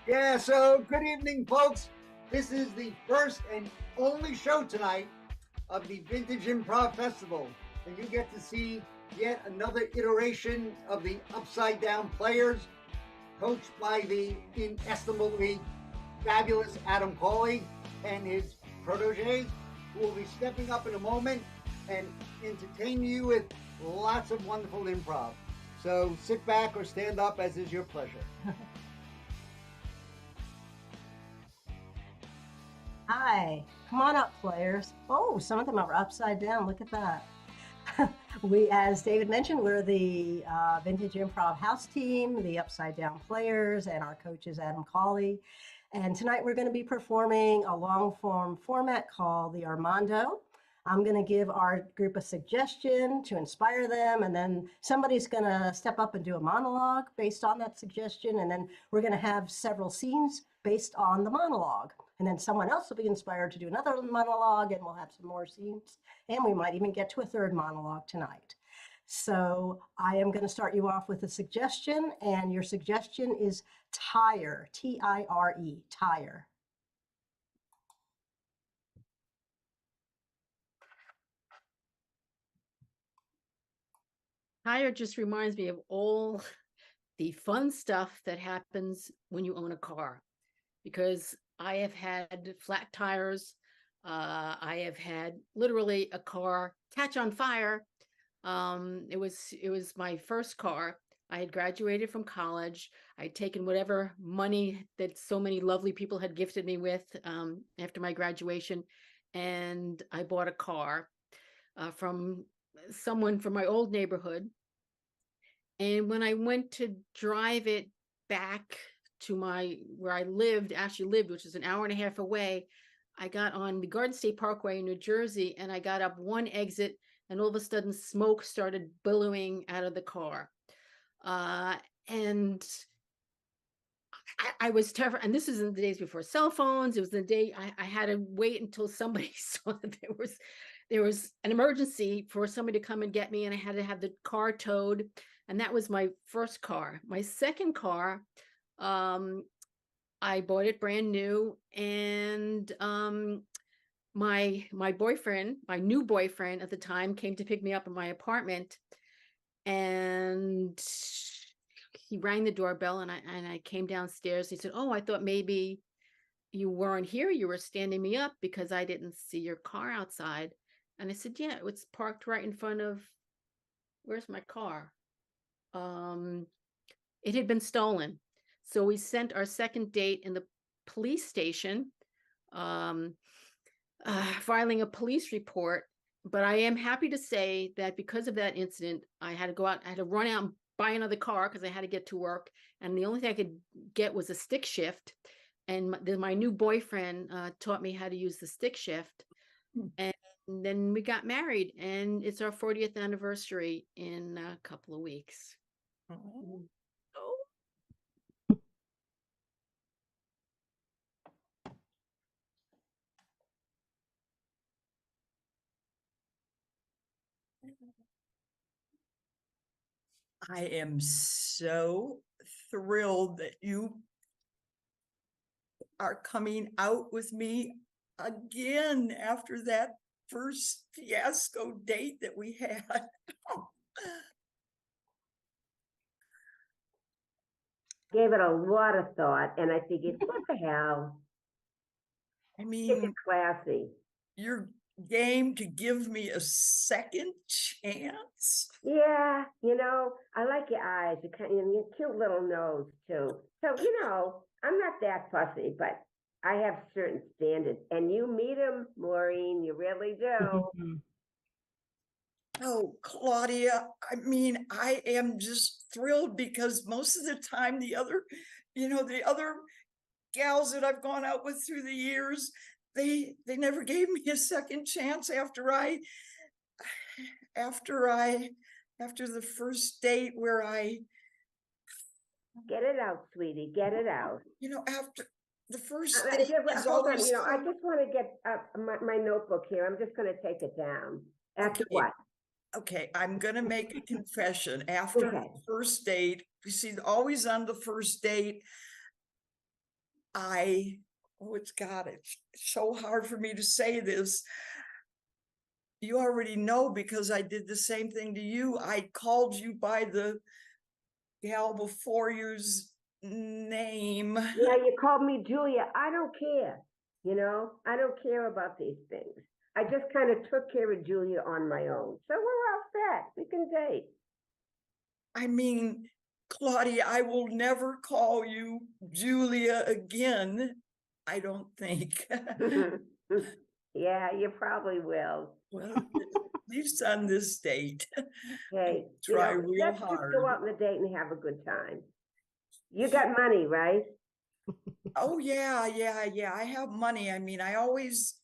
Yeah, so good evening, folks. This is the first and only show tonight of the Vintage Improv Festival. And you get to see yet another iteration of the Upside Down Players, coached by the inestimably fabulous Adam Cawley and his proteges, who will be stepping up in a moment and entertain you with lots of wonderful improv. So sit back or stand up as is your pleasure. Hi, come on up, players. Oh, some of them are upside down. Look at that. As David mentioned, we're the Vintage Improv House team, the Upside Down Players, and our coach is Adam Cawley. And tonight we're going to be performing a long form format called the Armando. I'm going to give our group a suggestion to inspire them, and then somebody's going to step up and do a monologue based on that suggestion, and then we're going to have several scenes based on the monologue. And then someone else will be inspired to do another monologue, and we'll have some more scenes, and we might even get to a third monologue tonight. So I am going to start you off with a suggestion, and your suggestion is tire, T-I-R-E, tire. Tire just reminds me of all the fun stuff that happens when you own a car, because I have had flat tires. I have had literally a car catch on fire. It was my first car. I had graduated from college. I had taken whatever money that so many lovely people had gifted me with after my graduation, and I bought a car from someone from my old neighborhood. And when I went to drive it back to where I actually lived, which is an hour and a half away, I got on the Garden State Parkway in New Jersey, and I got up one exit, and all of a sudden smoke started billowing out of the car. And I was terrified. And this was in the days before cell phones. It was the day I had to wait until somebody saw that there was an emergency for somebody to come and get me, and I had to have the car towed. And that was my first car. My second car, I bought it brand new, and my boyfriend, my new boyfriend at the time, came to pick me up in my apartment, and he rang the doorbell, and I came downstairs. He said, "Oh, I thought maybe you weren't here. You were standing me up because I didn't see your car outside." And I said, "Yeah, it's parked right in front of, where's my car?" It had been stolen. So we sent our second date in the police station, filing a police report. But I am happy to say that because of that incident, I had to go out, I had to run out and buy another car because I had to get to work. And the only thing I could get was a stick shift. And my new boyfriend taught me how to use the stick shift. And then we got married, and it's our 40th anniversary in a couple of weeks. Oh. I am so thrilled that you are coming out with me again after that first fiasco date that we had. Gave it a lot of thought, and I figured, what the hell? I Take mean, it classy. you're game to give me a second chance. Yeah, I like your eyes. You kind of your cute little nose too. So I'm not that fussy, but I have certain standards, and you meet them, Maureen. You really do. Oh, Claudia, I mean, I am just thrilled because most of the time the other gals that I've gone out with through the years, they never gave me a second chance after the first date where I Get it out, sweetie. Get it out. after the first I date is hold on. always I just want to get my notebook here. I'm just going to take it down. After Okay. what? Okay, I'm gonna make a confession. After the first date, you see, always on the first date, it's so hard for me to say this. You already know because I did the same thing to you. I called you by the gal before you's name. Yeah, you called me Julia. I don't care. I don't care about these things. I just kind of took care of Julia on my own. So we're all set. We can date. I mean, Claudia, I will never call you Julia again. I don't think. Yeah, you probably will. Well, at least on this date. Hey, Try real let's just hard. go out on a date and have a good time. You got money, right? Oh, yeah. I have money. I mean, I always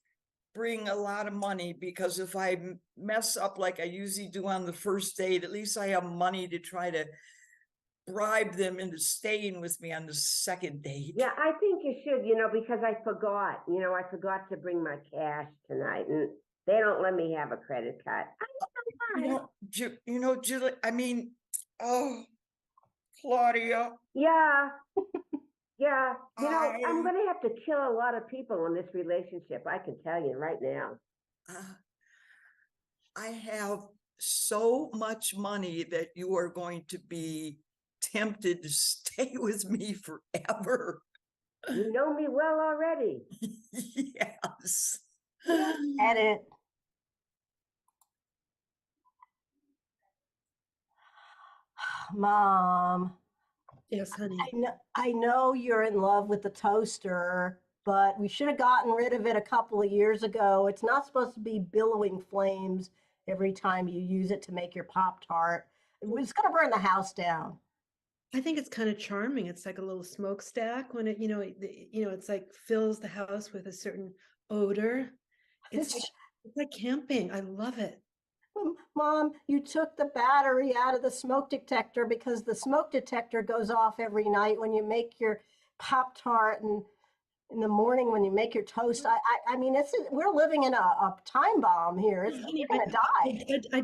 bring a lot of money because if I mess up like I usually do on the first date, at least I have money to try to bribe them into staying with me on the second date. Yeah, I think you should, because I forgot. I forgot to bring my cash tonight, and they don't let me have a credit card. Julie, I mean, oh, Claudia. Yeah, yeah. I'm I- going to have to kill a lot of people in this relationship. I can tell you right now. I have so much money that you are going to be tempted to stay with me forever. You know me well already. Yes. Edit. Mom, Yes, honey. I know you're in love with the toaster, but we should have gotten rid of it a couple of years ago. It's not supposed to be billowing flames every time you use it to make your Pop-Tart. It's going to burn the house down. I think it's kind of charming. It's like a little smokestack when it's like fills the house with a certain odor. It's like camping. I love it. Mom, you took the battery out of the smoke detector because the smoke detector goes off every night when you make your Pop-Tart and in the morning when you make your toast. I mean, we're living in a time bomb here. You're going to die.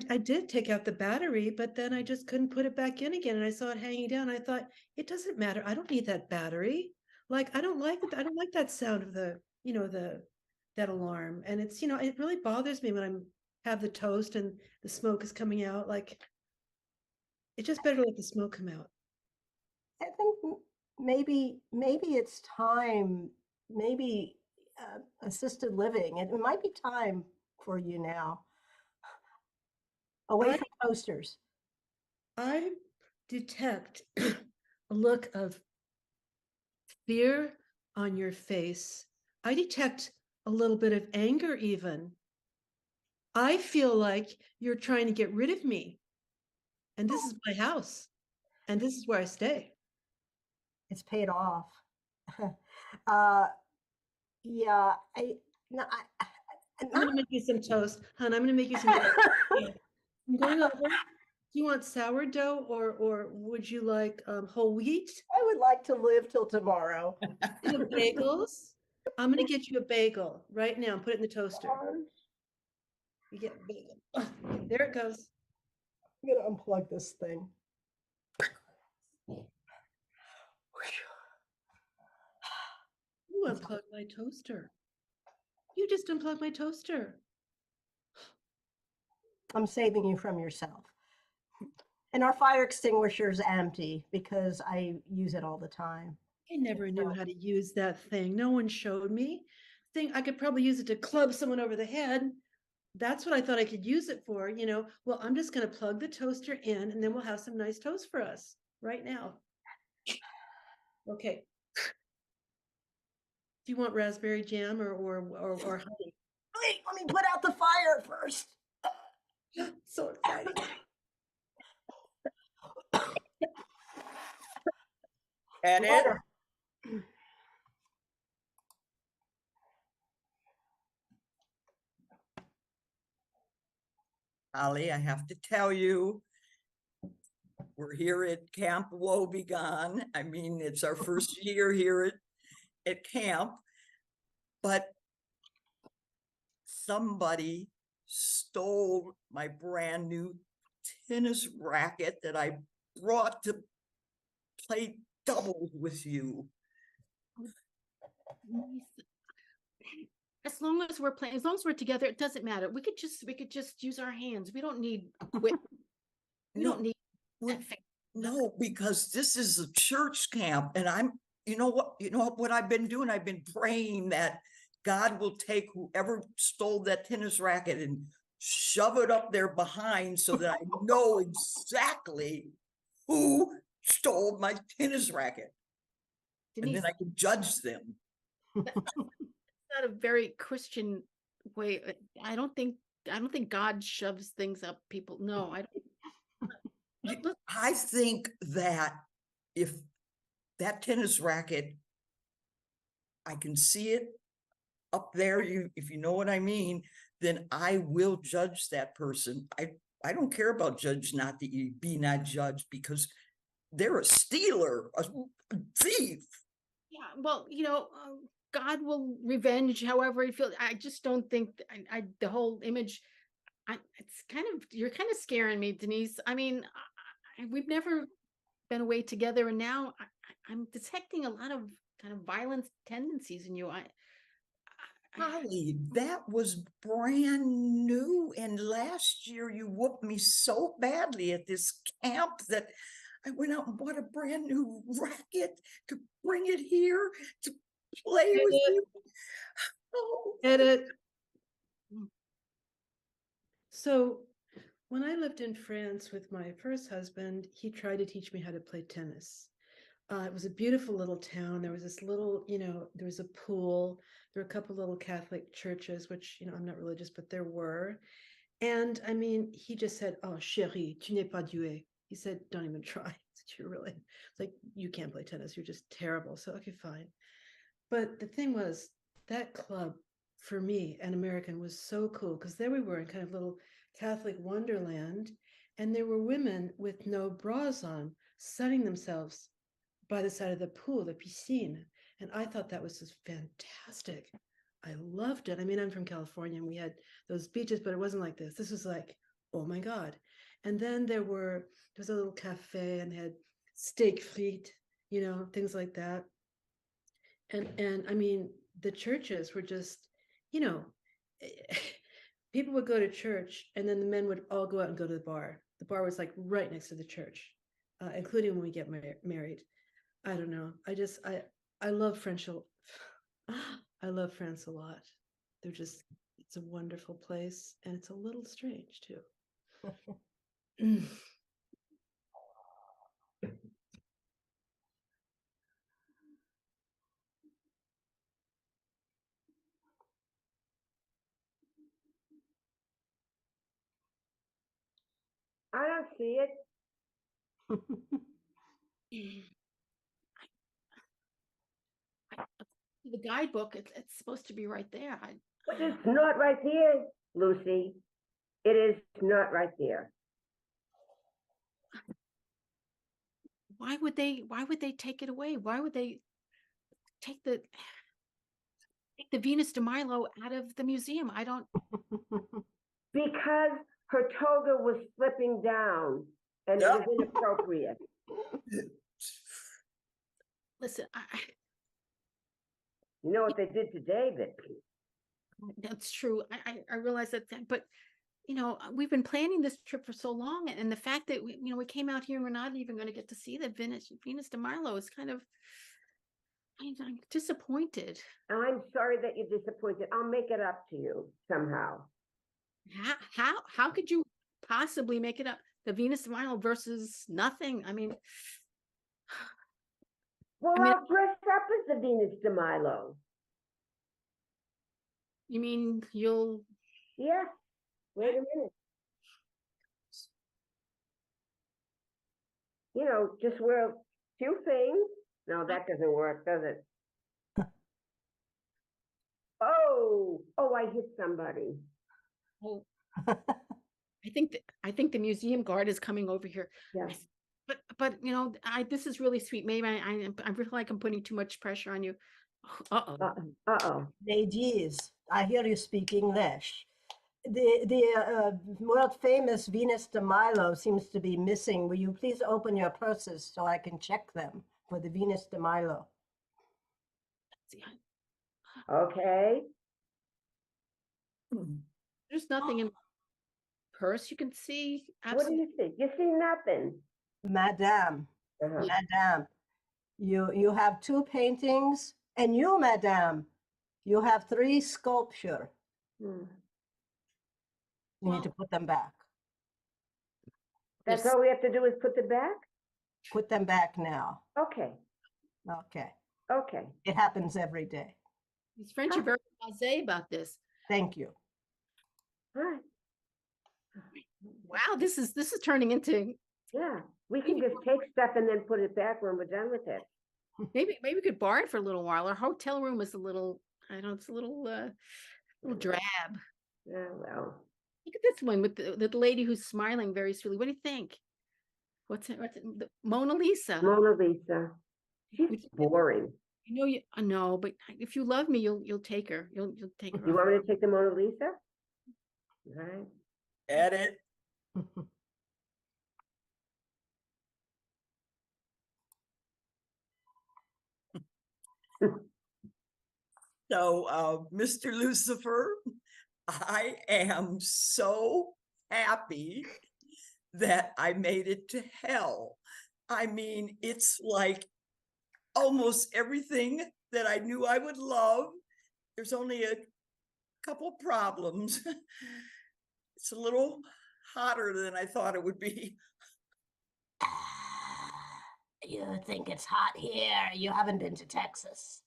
I did take out the battery, but then I just couldn't put it back in again. And I saw it hanging down. I thought, it doesn't matter. I don't need that battery. Like, I don't like it. I don't like that sound of that alarm. And it's, it really bothers me when have the toast and the smoke is coming out. Like, it's just better to let the smoke come out. I think maybe it's time, maybe assisted living. It might be time for you now. Away from toasters. I detect a look of fear on your face. I detect a little bit of anger even. I feel like you're trying to get rid of me. And this is my house. And this is where I stay. It's paid off. Yeah, I'm going to make you some toast. Hon, I'm going to make you some toast. I'm going over. Do you want sourdough or would you like whole wheat? I would like to live till tomorrow. The bagels? I'm going to get you a bagel right now and put it in the toaster. You get a bagel. Oh, there it goes. I'm going to unplug this thing. You unplugged my toaster. You just unplugged my toaster. I'm saving you from yourself. And our fire extinguisher is empty because I use it all the time. I never knew how to use that thing. No one showed me. I could probably use it to club someone over the head. That's what I thought I could use it for, Well, I'm just going to plug the toaster in and then we'll have some nice toast for us right now. Okay. Do you want raspberry jam or honey? Wait, let me put out the fire first. So exciting. And it. Holly, I have to tell you, we're here at Camp Woebegone. I mean, it's our first year here at camp, but somebody stole my brand new tennis racket that I brought to play doubles with you. As long as we're playing, as long as we're together, it doesn't matter. We could just use our hands. We don't need equipment. We No, don't need well, that no, because this is a church camp, and you know what I've been doing? I've been praying that God will take whoever stole that tennis racket and shove it up there behind so that I know exactly who stole my tennis racket. And Denise, then I can judge them. that's not a very Christian way. I don't think God shoves things up people. No, I don't. Look, I think that if that tennis racket, I can see it up there, if you know what I mean, then I will judge that person. I don't care about judge not to be not judged, because they're a stealer, a thief. yeah, well, God will revenge however he feels. I just don't think the whole image. You're kind of scaring me, Denise. I mean, we've never been away together, and now I'm detecting a lot of kind of violent tendencies in you. Holly, that was brand new. And last year you whooped me so badly at this camp that I went out and bought a brand new racket to bring it here to play with you. Oh. Edit. So when I lived in France with my first husband, he tried to teach me how to play tennis. It was a beautiful little town. There was this little, there was a pool. There were a couple little Catholic churches, which, I'm not religious, but there were. And I mean, he just said, "Oh, chérie, tu n'es pas douée." He said, "Don't even try." You're really, it's like, you can't play tennis. You're just terrible. So, okay, fine. But the thing was, that club for me, an American, was so cool, because there we were in kind of little Catholic wonderland, and there were women with no bras on, sunning themselves by the side of the pool, the piscine. And I thought that was just fantastic. I loved it. I mean, I'm from California and we had those beaches, but it wasn't like this. This was like, oh my God. And then there was a little cafe and they had steak frites, things like that. And I mean, the churches were just, people would go to church and then the men would all go out and go to the bar. The bar was like right next to the church, including when we get married. I don't know. I love French. I love France a lot. It's a wonderful place, and it's a little strange too. I don't see it. The guidebook, it's supposed to be right there. But it's not right there, Lucy. It is not right there. Why would they take it away? Why would they take the Venus de Milo out of the museum? I don't. Because her toga was slipping down and it was inappropriate. Listen, You know what they did to David? that's true. I realize that, but we've been planning this trip for so long, and the fact that we came out here and we're not even going to get to see the Venus de Milo is kind of. I'm disappointed. I'm sorry that you're disappointed. I'll make it up to you somehow. How could you possibly make it up? The Venus de Milo versus nothing. I mean, well, I'll dress up as the Venus de Milo. You mean you'll? Yeah. Wait a minute. Just wear a few things. No, that doesn't work, does it? Oh, I hit somebody. Oh, I think the museum guard is coming over here. Yeah. But this is really sweet. Maybe I feel like I'm putting too much pressure on you. Uh-oh. Ladies, I hear you speak English. The world famous Venus de Milo seems to be missing. Will you please open your purses so I can check them for the Venus de Milo? Okay. There's nothing in the purse you can see. What do you see? You see nothing. Madame, Uh-huh. Madame, you have 2 paintings, and you, Madame, you have 3 sculpture. Hmm. You need to put them back. That's Yes. all we have to do is put it back? Put them back now. Okay. Okay. Okay. It happens every day. These French are very blasé about this. Thank you. All right. Wow, this is turning into Yeah. We can just take stuff and then put it back when we're done with it. maybe we could borrow it for a little while. Our hotel room is a little, I don't know, it's a little drab. Yeah, well. Look at this one with the lady who's smiling very sweetly. What do you think? What's it? The Mona Lisa. Mona Lisa. She's Would you- boring. I know you. I know, but if you love me, you'll take her. You'll take her. You off. want me to take the Mona Lisa? All right. Edit. So, Mr. Lucifer, I am so happy that I made it to hell. I mean, it's like almost everything that I knew I would love. There's only a couple problems. It's a little hotter than I thought it would be. You think it's hot here? You haven't been to Texas.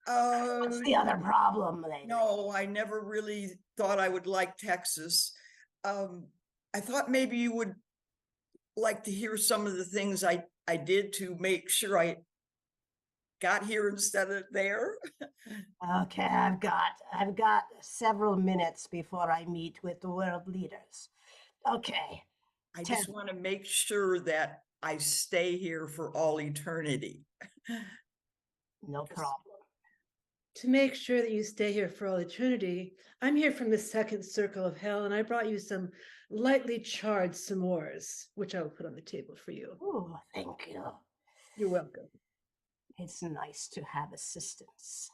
What's the other problem lately? No, I never really thought I would like Texas. I thought maybe you would like to hear some of the things I did to make sure I got here instead of there. Okay, I've got several minutes before I meet with the world leaders. Okay. I just want to make sure that I stay here for all eternity. No problem. To make sure that you stay here for all eternity, I'm here from the second circle of hell, and I brought you some lightly charred s'mores, which I will put on the table for you. Oh, thank you. You're welcome. It's nice to have assistance.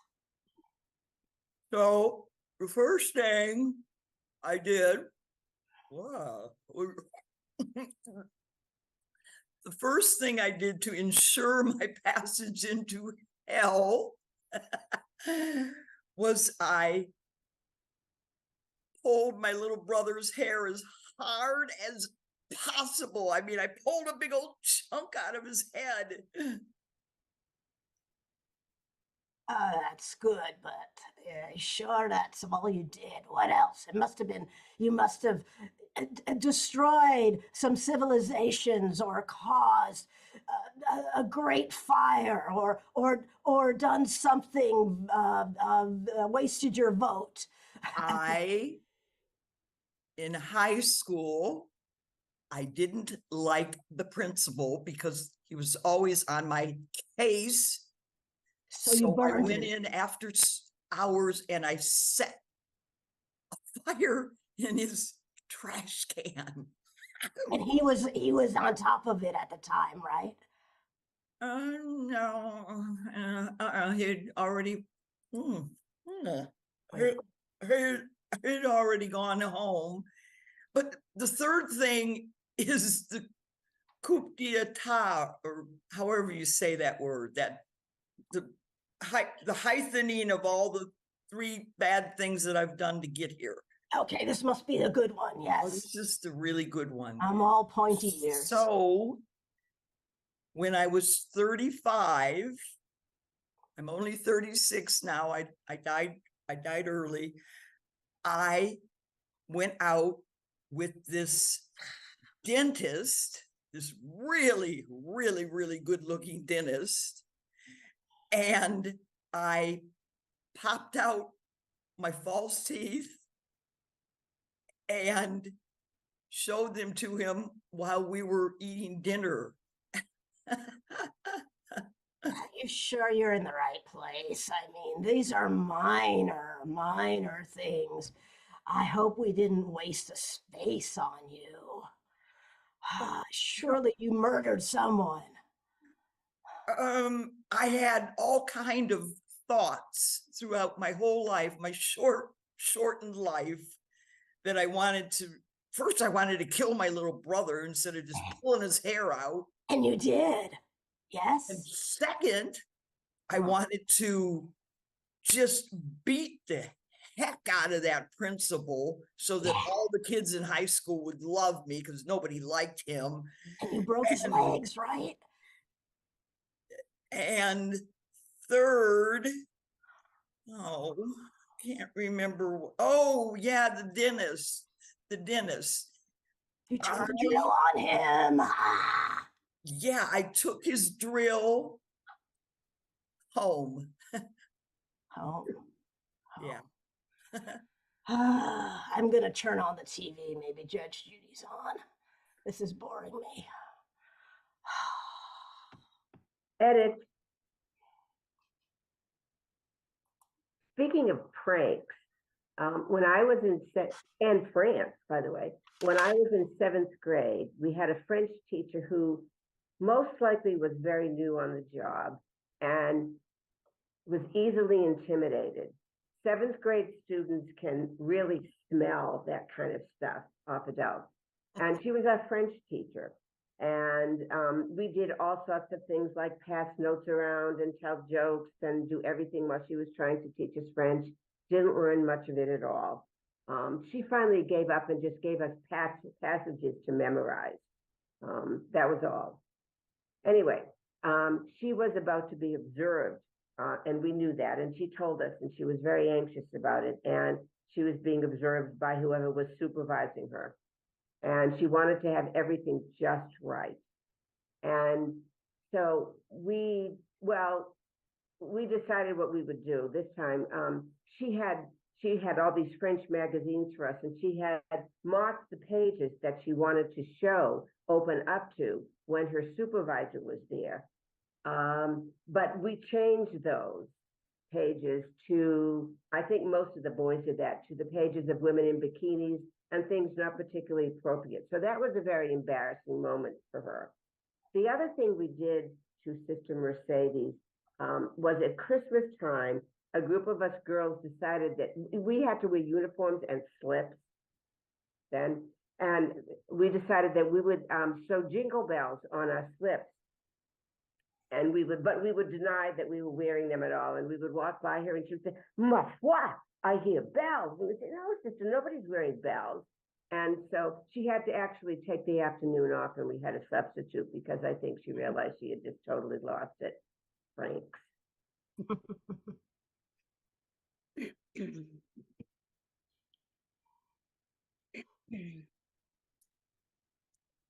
So the first thing I did, wow. The first thing I did to ensure my passage into hell was I pulled my little brother's hair as hard as possible. I mean, I pulled a big old chunk out of his head. That's good, but sure that's all you did. What else? It must have been, you must have destroyed some civilizations or caused a great fire or done something, wasted your vote. In high school, I didn't like the principal because he was always on my case. So you I burned went him. in after hours and I set a fire in his trash can. And he was on top of it at the time, right? No, he'd already, he'd already gone home. But the third thing is the coup d'etat, or however you say that word, that the heightening of all the 3 bad things that I've done to get here. Okay, this must be the good one, Oh, yes. this is the really good one. I'm all pointy ears. So when I was 35, I'm only 36 now. I died early. I went out with this dentist, this really, really, really good looking dentist. And I popped out my false teeth and showed them to him while we were eating dinner. You sure you're in the right place? I mean, these are minor things. I hope we didn't waste a space on you. Surely you murdered someone. I had all kind of thoughts throughout my whole life, my shortened life, that I wanted to, first I wanted to kill my little brother instead of just pulling his hair out. And you did. And Yes. second, I Oh. wanted to just beat the heck out of that principal so that all the kids in high school would love me because nobody liked him. And you broke his legs, right? And third, can't remember. Oh, yeah, the dentist. The dentist. You turned the drill on him. Ah. Yeah, I took his drill home. Oh. Yeah. I'm going to turn on the TV. Maybe Judge Judy's on. This is boring me. Edit. Speaking of pranks, when I was and France, by the way, when I was in 7th grade, we had a French teacher who most likely was very new on the job and was easily intimidated. 7th grade students can really smell that kind of stuff off adults. And she was our French teacher. And we did all sorts of things like pass notes around and tell jokes and do everything while she was trying to teach us French. Didn't learn much of it at all. She finally gave up and just gave us passages to memorize. That was all. Anyway, she was about to be observed, and we knew that, and she told us, and she was very anxious about it, and she was being observed by whoever was supervising her. And she wanted to have everything just right. And so we decided what we would do this time. She had all these French magazines for us, and she had marked the pages that she wanted to show open up to when her supervisor was there. But we changed those pages to, I think most of the boys did that, to the pages of women in bikinis and things not particularly appropriate. So that was a very embarrassing moment for her. The other thing we did to Sister Mercedes was at Christmas time, a group of us girls decided that we had to wear uniforms and slips then. And we decided that we would sew jingle bells on our slips. And we would deny that we were wearing them at all. And we would walk by her and she would say, "Ma foi, I hear bells." And we said, "No, sister, nobody's wearing bells." And so she had to actually take the afternoon off, and we had a substitute because I think she realized she had just totally lost it. Thanks.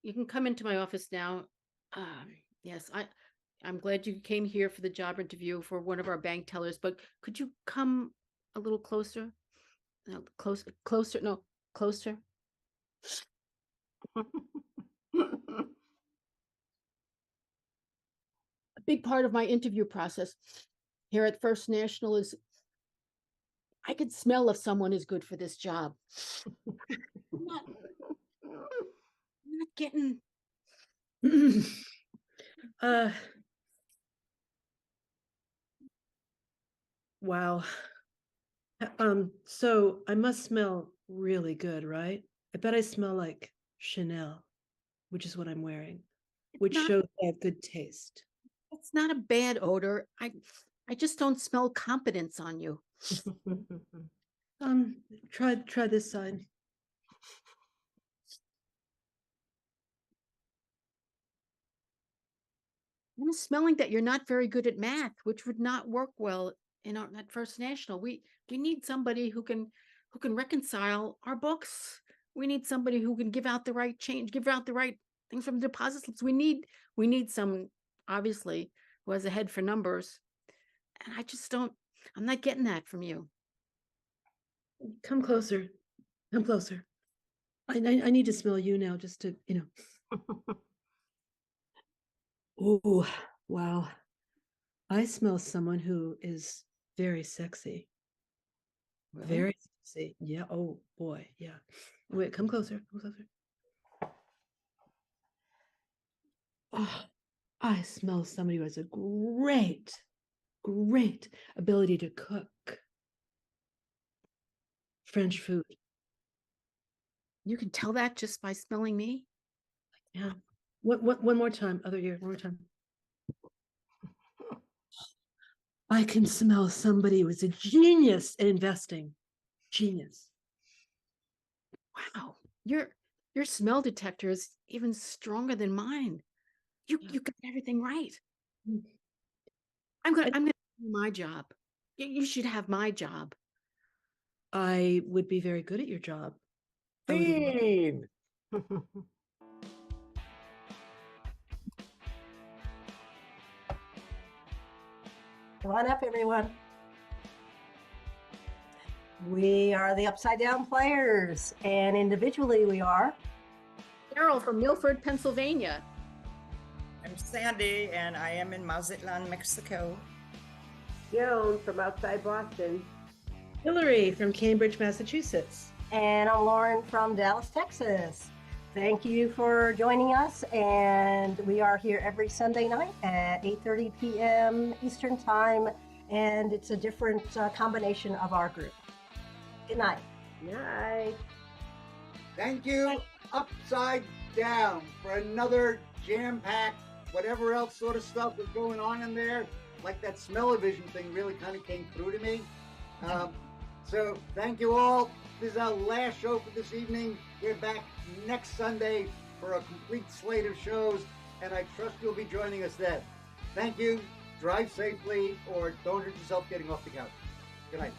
You can come into my office now. Yes, I'm glad you came here for the job interview for one of our bank tellers, but could you come a little closer? No, closer, no, closer. A big part of my interview process here at First National is I could smell if someone is good for this job. I'm not getting Wow. So I must smell really good, right? I bet I smell like Chanel, which is what I'm wearing, which not- shows I have good taste. it's not a bad odor. I just don't smell competence on you. Try this side. I'm smelling that you're not very good at math, which would not work well at First National. We need somebody who can reconcile our books. We need somebody who can give out the right change, give out the right things from deposit slips. We need someone, obviously, who has a head for numbers. And I'm not getting that from you. Come closer. Come closer. I need to smell you now just to, Oh, wow. I smell someone who is very sexy. Really? Very sexy. Yeah. Oh boy. Yeah. Wait, come closer. Come closer. Oh, I smell somebody who has a great great ability to cook French food. You can tell that just by smelling me. Yeah. One more time, other ear, one more time. I can smell somebody who is a genius at investing. Genius. Wow, your smell detector is even stronger than mine. You got everything right. Mm. I'm gonna do my job. You should have my job. I would be very good at your job. I would love- Scene. Come on up, everyone. We are the Upside Down Players, and individually we are Carol from Milford, Pennsylvania. I'm Sandy, and I am in Mazatlan, Mexico. Joan from outside Boston. Hillary from Cambridge, Massachusetts. And I'm Lauren from Dallas, Texas. Thank you for joining us, and we are here every Sunday night at 8:30 p.m. Eastern Time, and it's a different combination of our group. Good night. Night. Thank you, Upside Down, for another jam-packed, whatever else sort of stuff was going on in there. Like that smell-o-vision thing really kind of came through to me. So thank you all. This is our last show for this evening. We're back next Sunday for a complete slate of shows, and I trust you'll be joining us then. Thank you. Drive safely, or don't hurt yourself getting off the couch. Good night.